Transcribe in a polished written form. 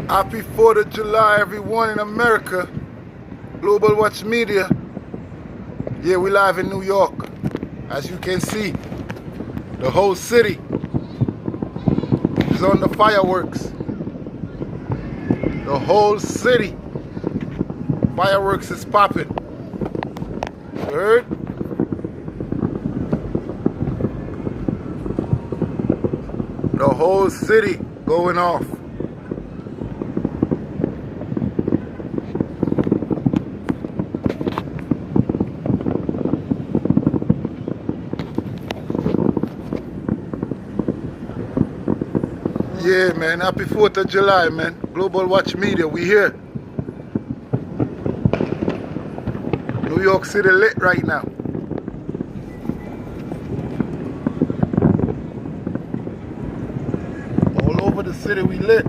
Happy 4th of July, everyone in America. Global Watch Media. Yeah, we live in New York. As you can see, the whole city is on the fireworks. The whole city. Fireworks is popping. You heard? The whole city going off. Yeah, man. Happy 4th of July, man. Global Watch Media, we here. New York City lit right now. All over the city we lit.